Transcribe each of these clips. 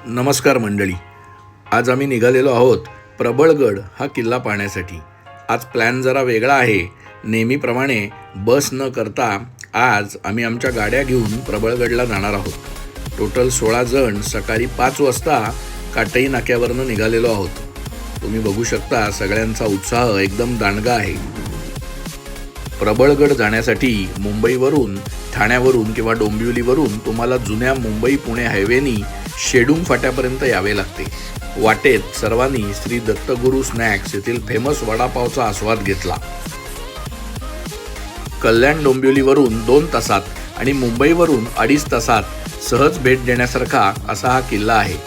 नमस्कार मंडळी. आज आम्ही निघालेलो आहोत प्रबळगड हा किल्ला पाहण्यासाठी. आज प्लॅन जरा वेगळा आहे. नेहमीप्रमाणे बस न करता आज आम्ही आमच्या गाड्या घेऊन प्रबळगडला जाणार आहोत. टोटल 16 जण सकाळी 5 वाजता काटई नाक्यावरनं निघालेलो आहोत. तुम्ही बघू शकता सगळ्यांचा उत्साह एकदम दांडगा आहे. प्रबळगड जाण्यासाठी मुंबईवरून, ठाण्यावरून किंवा डोंबिवलीवरून तुम्हाला जुन्या मुंबई पुणे हायवेनी शेडूंग फाट्यापर्यंत यावे लागते. वाटेत सर्वांनी श्री दत्तगुरू स्नॅक्स येथील फेमस वडापावचा आस्वाद घेतला. कल्याण डोंबिवलीवरून 2 तासात आणि मुंबईवरून 2.5 तासात सहज भेट देण्यासारखा असा हा किल्ला आहे.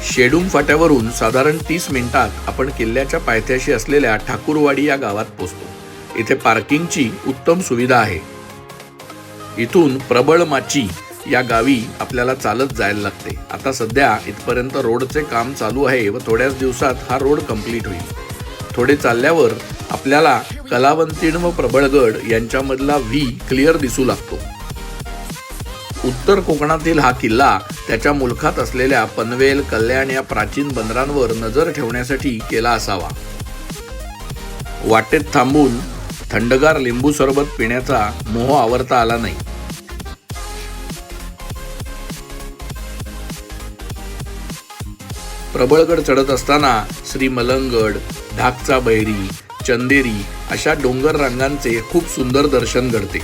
शेडूंग फाट्यावरून साधारण 30 मिनिटात आपण किल्ल्याच्या पायथ्याशी असलेल्या ठाकूरवाडी या गावात पोहोचतो. इथे पार्किंगची उत्तम सुविधा आहे. इथून प्रबळमाची या गावी आपल्याला चालत जायला लागते. आता सध्या इथपर्यंत रोडचे काम चालू आहे व थोड्याच दिवसात हा रोड कंप्लीट होईल. थोडे चालल्यावर आपल्याला कलावंतीण व प्रबळगड यांच्यामधला व्ही क्लिअर दिसू लागतो. उत्तर कोकणातील हा किल्ला त्याच्या मुलखात असलेल्या पनवेल, कल्याण या प्राचीन बंदरांवर नजर ठेवण्यासाठी केला असावा. वाटेत थांबून थंडगार लिंबू सरबत पिण्याचा मोह आवरता आला नाही. प्रबळगड चढत असताना श्री मलंगड, ढाकचा बैरी, चंदेरी अशा डोंगर रांगांचे खूप सुंदर दर्शन घडते.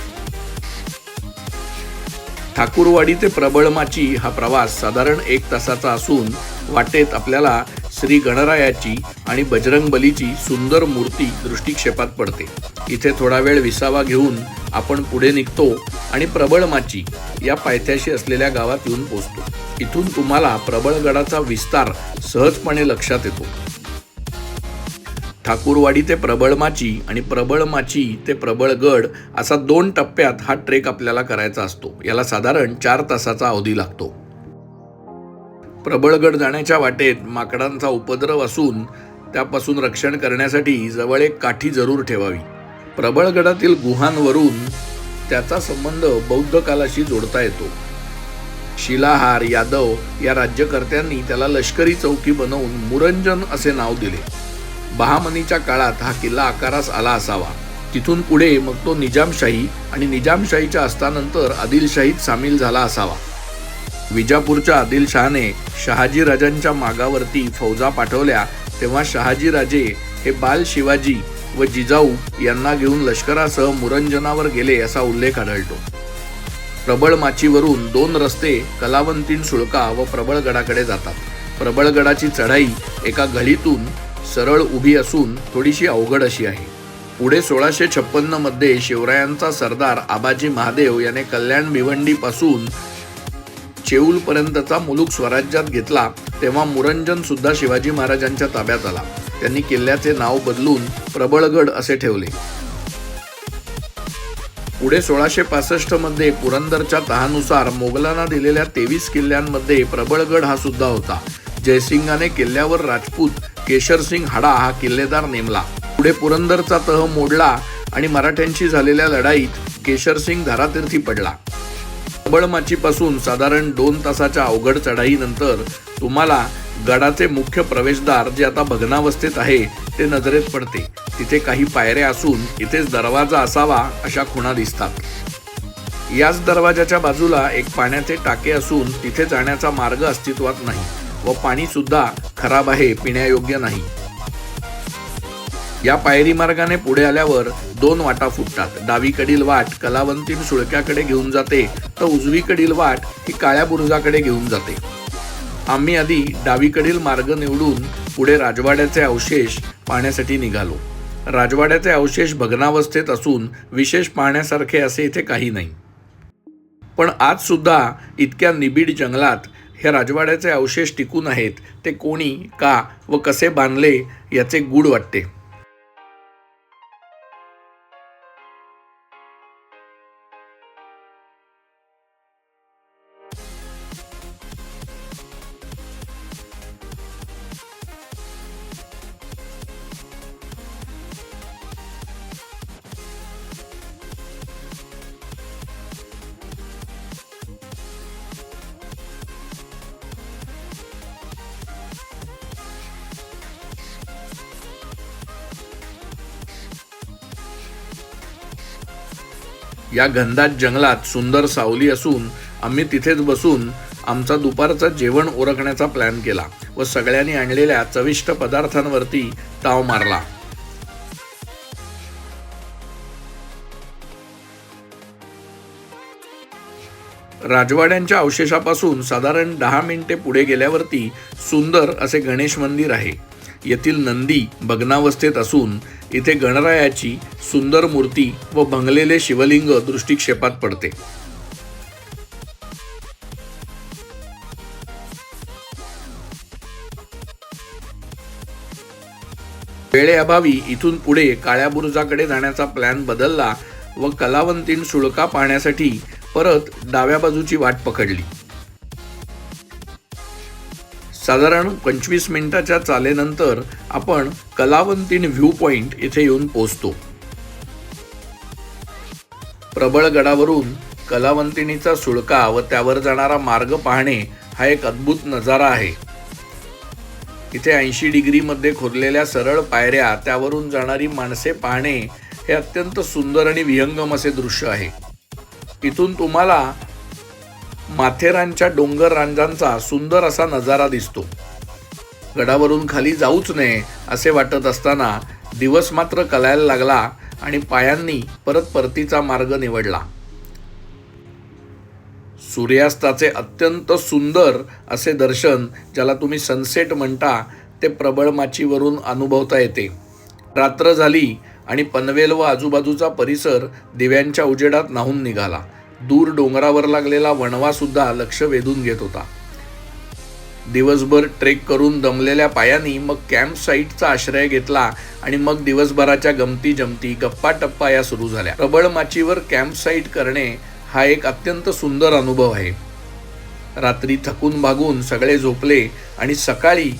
ठाकूरवाडी ते प्रबळमाची हा प्रवास साधारण 1 तासाचा असून वाटेत आपल्याला श्री गणरायाची आणि बजरंगबलीची सुंदर मूर्ती दृष्टिक्षेपात पडते. इथे थोडा वेळ विसावा घेऊन आपण पुढे निघतो आणि प्रबळमाची या पायथ्याशी असलेल्या गावात येऊन पोहोचतो. इथून तुम्हाला प्रबळगडाचा विस्तार सहजपणे लक्षात येतो. ठाकूरवाडी ते प्रबळमाची आणि प्रबळमाची ते प्रबळगड असा 2 टप्प्यात हा ट्रेक आपल्याला करायचा असतो. याला साधारण 4 तासाचा अवधी लागतो. प्रबळगड जाण्याच्या वाटेत माकडांचा उपद्रव असून त्यापासून रक्षण करण्यासाठी जवळ एक काठी जरूर ठेवावी. प्रबळगडातील गुहांवरून त्याचा संबंध बौद्ध कालाशी जोडता येतो. शिलाहार यादव या राज्यकर्त्यांनी त्याला लष्करी चौकी बनवून मुरंजन असे नाव दिले. बहामनीच्या काळात हा किल्ला आकारास आला असावा. तिथून पुढे मग तो निजामशाही आणि निजामशाहीच्या अस्तानंतर आदिलशाहीत सामील झाला असावा. विजापूरच्या आदिलशहाने शहाजी राजांच्या मागावरती फौजा पाठवल्या तेव्हा शहाजी राजे हे बाल शिवाजी व जिजाऊ यांना घेऊन लष्करासह मुरंजनावर गेले असा उल्लेख आढळतो. प्रबळमाचीवरून 2 रस्ते कलावंतीण सुळका व प्रबळगडाकडे जातात. प्रबळगडाची चढाई एका घळीतून सरळ उभी असून थोडीशी अवघड अशी आहे. पुढे 1656 मध्ये शिवरायांचा सरदार आबाजी महादेव याने कल्याण भिवंडीपासून चेऊलपर्यंतचा मुलूक स्वराज्यात घेतला तेव्हा मुरंजन सुद्धा शिवाजी महाराजांच्या ताब्यात आला. त्यांनी किल्ल्याचे नाव बदलून प्रबळगड असे ठेवले. पुढे 1665 मध्ये पुरंदरच्या तहानुसार मोगलांना दिलेल्या 23 किल्ल्यांमध्ये प्रबळगड हा सुद्धा होता. जयसिंगाने किल्ल्यावर राजपूत केशरसिंग हाडा हा किल्लेदार नेमला. पुढे पुरंदरचा तह मोडला आणि मराठ्यांशी झालेल्या लढाईत केशरसिंग धारातीर्थी पडला. प्रबळमाचीपासून साधारण 2 तासाच्या अवघड चढाईनंतर तुम्हाला गडाचे मुख्य प्रवेशद्वार जे आता भग्नावस्थेत आहे ते नजरेत पडते. तिथे काही पायऱ्या असून इथेच दरवाजा असावा अशा खुणा दिसतात. याच दरवाजाच्या बाजूला एक पाण्याचे टाके असून तिथे जाण्याचा मार्ग अस्तित्वात नाही व पाणी सुद्धा खराब आहे, पिण्यायोग्य नाही. या पायरी मार्गाने पुढे आल्यावर 2 वाटा फुटतात. डावीकडील वाट कलावंतीण सुळक्याकडे घेऊन जाते तर उजवीकडील वाट ही काळ्या बुरुजाकडे घेऊन जाते. आम्ही आधी डावीकडील मार्ग निवडून पुढे राजवाड्याचे अवशेष पाहण्यासाठी निघालो. राजवाड्याचे अवशेष भग्नावस्थेत असून विशेष पाहण्यासारखे असे इथे काही नाही. पण आज सुद्धा इतक्या निबिड जंगलात हे राजवाड्याचे अवशेष टिकून आहेत. ते कोणी, का व कसे बांधले याचे गूढ वाटते. या घनदाट जंगलात सुंदर सावली असून आम्ही तिथेच बसून आमचा दुपारचा जेवण उरकण्याचा प्लॅन केला व सगळ्यांनी आणलेल्या चविष्ट पदार्थांवरती ताव मारला. राजवाड्यांच्या अवशेषापासून साधारण 10 मिनिटे पुढे गेल्यावरती सुंदर असे गणेश मंदिर आहे. येथील नंदी भग्नावस्थेत असून इथे गणरायाची सुंदर मूर्ती व भंगलेले शिवलिंग दृष्टिक्षेपात पडते. वेळेअभावी इथून पुढे काळ्या बुरुजाकडे जाण्याचा प्लॅन बदलला व कलावंतीण सुळका पाहण्यासाठी परत डाव्या बाजूची वाट पकडली. साधारण 25 मिनिटाच्या चालेनंतर आपण कलावंतीण व्ह्यू पॉइंट इथे येऊन पोहोचतो. प्रबळगडावरून कलावंतिणीचा सुळका व त्यावर जाणारा मार्ग पाहणे हा एक अद्भुत नजारा आहे. इथे 80 डिग्रीमध्ये खोदलेल्या सरळ पायऱ्या, त्यावरून जाणारी माणसे पाहणे हे अत्यंत सुंदर आणि विहंगम असे दृश्य आहे. इथून तुम्हाला माथेरानच्या डोंगर रांजांचा सुंदर असा नजारा दिसतो. गडावरून खाली जाऊच नये असे वाटत असताना दिवस मात्र कलायला लागला आणि पायांनी परत परतीचा मार्ग निवडला. सूर्यास्ताचे अत्यंत सुंदर असे दर्शन, ज्याला तुम्ही सनसेट म्हणता, ते प्रबळमाचीवरून अनुभवता येते. रात्र झाली आणि पनवेल व आजूबाजूचा परिसर दिव्यांच्या उजेडात न्हाऊन निघाला. दूर डोंगरावर लागलेला वणवा सुद्धा लक्ष वेधून घेत होता. दिवसभर ट्रेक करून दमलेल्या पायांनी मग कॅम्प साईटचा आश्रय घेतला आणि मग दिवसभराच्या गमती जमती गप्पा टप्पा या सुरू झाल्या. प्रबळमाचीवर कॅम्प साईट करणे हा एक अत्यंत सुंदर अनुभव आहे. रात्री थकून भागून सगळे झोपले आणि सकाळी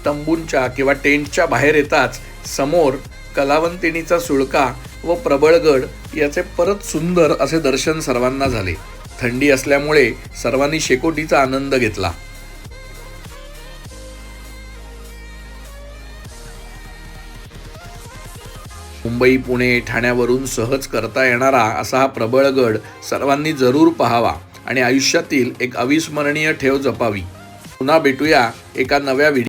तंबूंच्या किंवा टेंटच्या बाहेर येताच समोर कलावंतिणीचा सुळका व प्रबळगड याचे परत सुंदर असे दर्शन सर्वांना झाले. थंडी असल्यामुळे सर्वांनी शेकोटीचा आनंद घेतला. मुंबई, पुणे, ठाण्यावरून सहज करता येणारा असा हा प्रबळगड सर्वांनी जरूर पाहावा आणि आयुष्यातील एक अविस्मरणीय ठेव जपावी. पुन्हा भेटूया एका नव्या व्हिडिओ